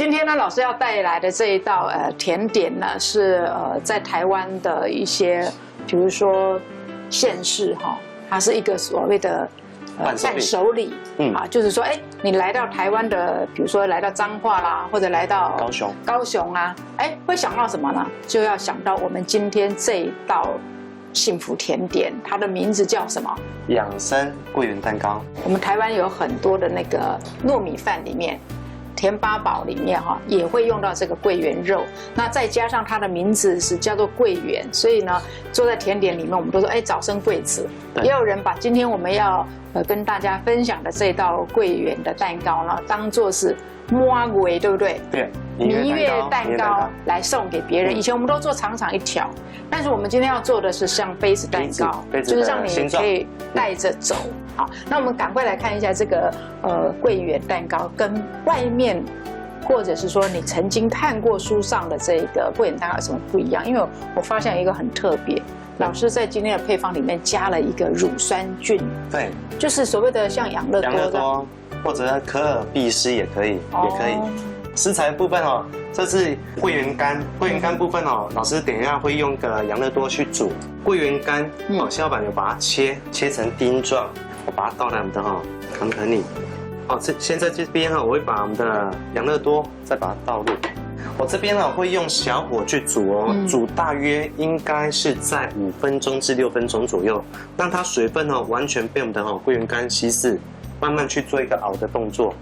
今天呢，老师要带来的这一道甜点呢，是在台湾的一些，比如说县市哈，它是一个所谓的伴手礼，就是说，你来到台湾的，比如说来到彰化啦，或者来到高雄啊，会想到什么呢？就要想到我们今天这一道幸福甜点，它的名字叫什么？养生桂圆蛋糕。我们台湾有很多的那个糯米饭里面。甜八宝里面也会用到这个桂圆肉，那再加上它的名字是叫做桂圆，所以呢，做在甜点里面，我们都说早生贵子。也有人把今天我们要跟大家分享的这道桂圆的蛋糕呢，当做是抹月，对不对？对，蜜月蛋糕来送给别人。以前我们都做长长一条，但是我们今天要做的是像杯子蛋糕，就是让你可以带着走。好，那我们赶快来看一下这个桂圆蛋糕跟外面，或者是说你曾经看过书上的这个桂圆蛋糕有什么不一样？因为我发现一个很特别，老师在今天的配方里面加了一个乳酸菌，对，就是所谓的像养乐多，或者可尔必思也可以，也可以。食材部分这是桂圆干，桂圆干部分老师等一下会用个养乐多去煮桂圆干，小老板有把它切成丁状，我把它倒在我们的康盆里。现在这边我会把我们的养乐多再把它倒入。我这边会用小火去煮煮大约应该是在5分钟至6分钟左右，让它水分完全被我们的桂圆干稀释，慢慢去做一个熬的动作。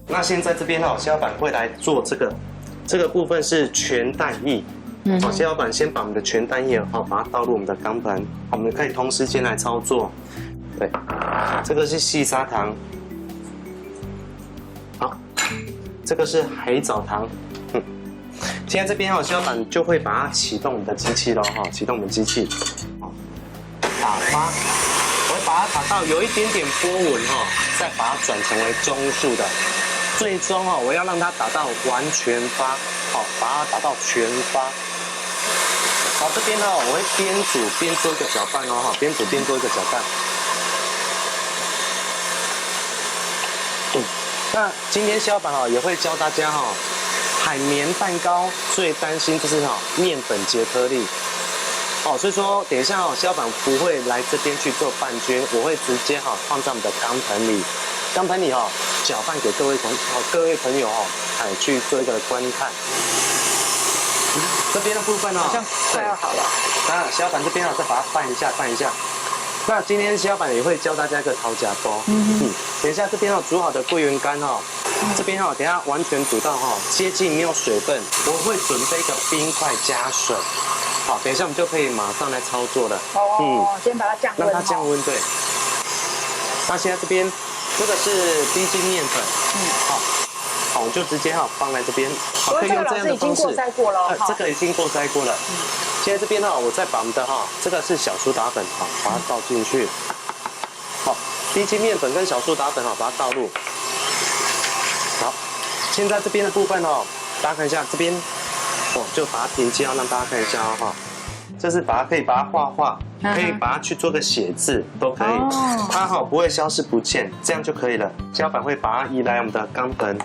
那现在这边小老板会来做这个部分是全蛋液。小老板先把我们的全蛋液把它倒入我们的钢盆，我们可以同时间来操作。对，这个是细砂糖，好，这个是海藻糖。现在这边小老板就会把它启动我们的机器咯，启动我们机器，打发，我会把它打到有一点点波纹再把它转成为中速的。最终我要让它打到完全发，把它打到全发。好，这边我会边煮边做一个搅拌边煮边做一个搅拌。那今天小老板也会教大家海绵蛋糕最担心就是面粉结颗粒。所以说等一下小老板不会来这边去做拌均，我会直接放在我们的钢盆里。钢盆里搅拌给各位朋友去做一个观看。这边的部分好像快要好了。那小老板这边再把它拌一下。那今天小老板也会教大家一个掏夹包。等一下这边煮好的桂圆干这边等一下完全煮到接近没有水分，我会准备一个冰块加水。好，等一下我们就可以马上来操作了。先把它降温。让它降温，对。那现在这边。这个是低筋面粉，好，我就直接放在这边，可以用这样的方式。过筛过了，这个已经过筛过了。现在这边我再把我们的这个是小苏打粉把它倒进去。好，低筋面粉跟小苏打粉把它倒入。好，现在这边的部分大家看一下这边，就把它平接让大家看一下这是可以把它画，可以把它去做个写字都可以，它不会消失不见，这样就可以了。小老板会把它移来我们的钢盆，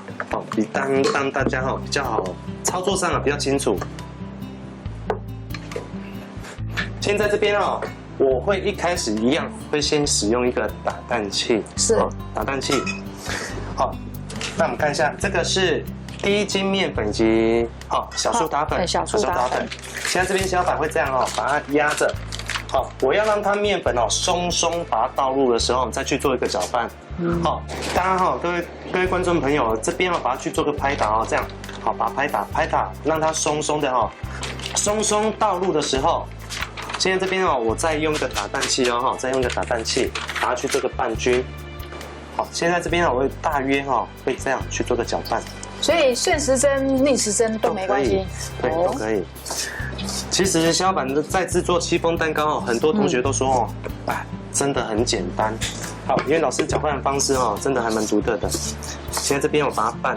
让大家比较好操作上比较清楚。现在这边我会一开始一样会先使用一个打蛋器，打蛋器。好，那我们看一下，这个是低筋面粉及小苏打粉，小苏打粉。现在这边小老板会这样把它压着。我要让它面粉松把它倒入的时候，再去做一个搅拌。大家各位观众朋友，这边把它去做个拍打这样，把它拍打，让它松的松倒入的时候，现在这边我再用一个打蛋器再用一个打蛋器把它去做个拌均。好，现在这边我会大约会这样去做个搅拌。所以顺时针、逆时针都没关系，对，都可以。其实小老板在制作戚风蛋糕很多同学都说真的很简单。好，因为老师搅拌的方式真的还蛮独特的。现在这边我把它拌，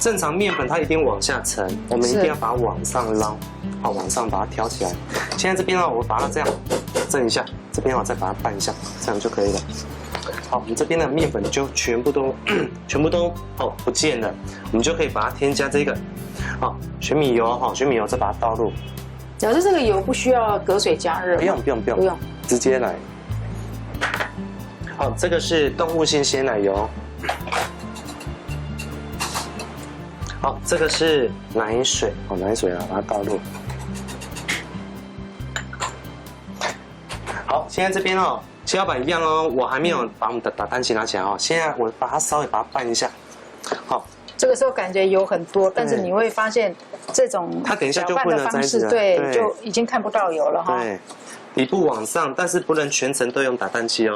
正常面粉它一定往下沉，我们一定要把它往上捞，往上把它挑起来。现在这边我把它这样震一下，这边再把它拌一下，这样就可以了。好，我们这边的面粉就全部都哦不见了，我们就可以把它添加这个玄米油玄米油再把它倒入。老师，这个油不需要隔水加热？不用，直接来。好，这个是动物性鲜奶油。好，这个是奶水，奶水啊，把它倒入。好，现在这边切花板一样我还没有把我们的打蛋器拿起来现在我把它稍微把它拌一下。好，这个时候感觉油很多，但是你会发现这种它等一下就混了在一起了，对，就已经看不到油了对。底部往上，但是不能全程都用打蛋器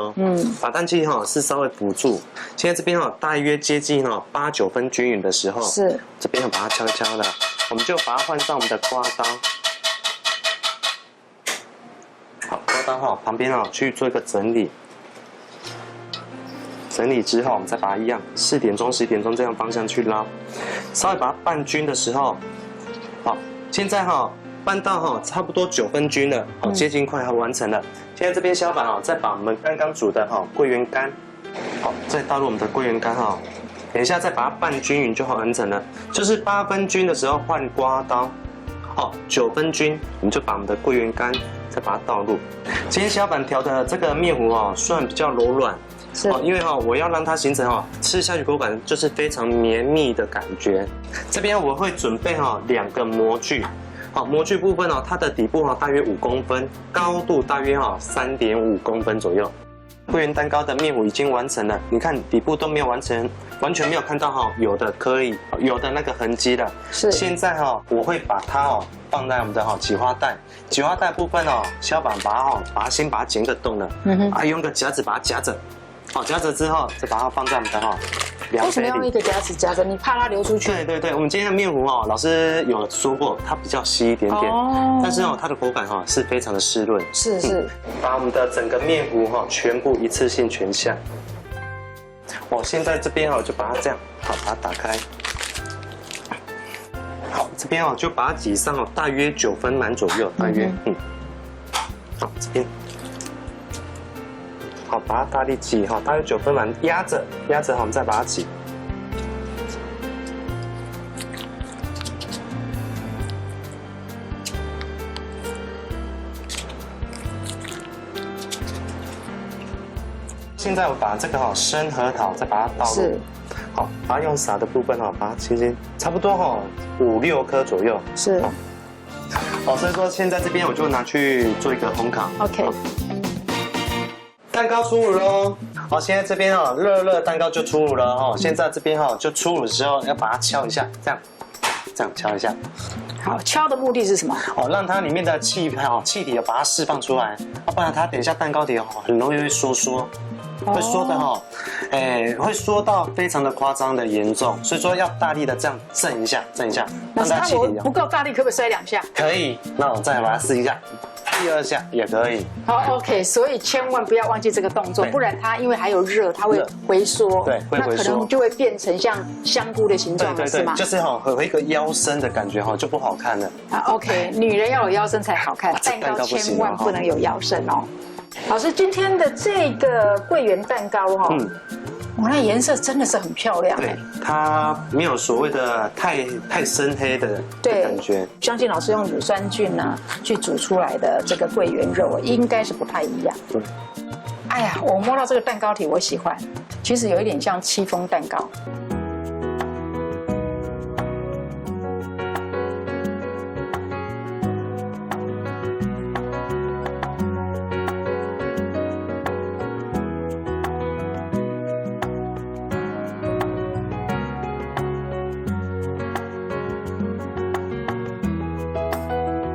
打蛋器是稍微辅助。现在这边大约接近8、9分均匀的时候，是这边把它敲一敲的，我们就把它换上我们的刮刀。好，刮刀旁边去做一个整理。整理之后，我们再把它一样4点钟、10点钟这样方向去捞，稍微把它拌均的时候，好，现在拌到差不多9分均了，接近快要完成了。现在这边削板再把我们刚刚煮的桂圆干，再倒入我们的桂圆干等一下再把它拌均匀就完成了。就是8分均的时候换刮刀，9分均我们就把我们的桂圆干再把它倒入。今天削板调的这个面糊算比较柔软。因为我要让它形成吃下去口感就是非常绵密的感觉。这边我会准备2个模具，模具部分它的底部大约5公分，高度大约3.5公分左右。桂圆蛋糕的面糊已经完成了，你看底部都没有完全没有看到有的那个痕迹了。是。现在我会把它放在我们的挤花袋，挤花袋部分削板把它先把它剪个洞了，用个夹子把它夹着。夹着之后，再把它放在我们的量杯里。为什么要用一个夹子夹着？你怕它流出去？对，我们今天的面糊老师有说过，它比较稀一点点，但是它的口感是非常的湿润。是。把我们的整个面糊全部一次性全下。现在这边就把它这样把它打开。好，这边就把它挤上大约9分满左右，大约好，这边。把它大力挤大约9分满，压着我们再把它挤。现在我把这个生核桃再把它倒入，好，把它用撒的部分把它轻轻，差不多5、6颗左右。是。所以说现在这边我就拿去做一个烘烤。OK。蛋糕出炉喽！现在这边热蛋糕就出炉了现在这边就出炉的时候要把它敲一下，这样敲一下。好，敲的目的是什么？让它里面的气体把它释放出来，不然它等一下蛋糕体很容易会缩，会缩的会缩到非常的夸张的严重，所以说要大力的这样震一下，让它气体不够大力，可不可以摔2下？可以，那我再把它试一下。第2下也可以。好 ，OK， 所以千万不要忘记这个动作，不然它因为还有热，它会回缩，对，会回缩，那可能就会变成像香菇的形状了，是吗？就是有一个腰身的感觉就不好看了。OK， 女人要有腰身才好看，蛋糕千万不能有腰身哦。老师，今天的这个桂圆蛋糕那颜色真的是很漂亮对，它没有所谓的太深黑的感觉。相信老师用乳酸菌去煮出来的这个桂圆肉应该是不太一样。对。哎呀，我摸到这个蛋糕体我喜欢，其实有一点像戚风蛋糕。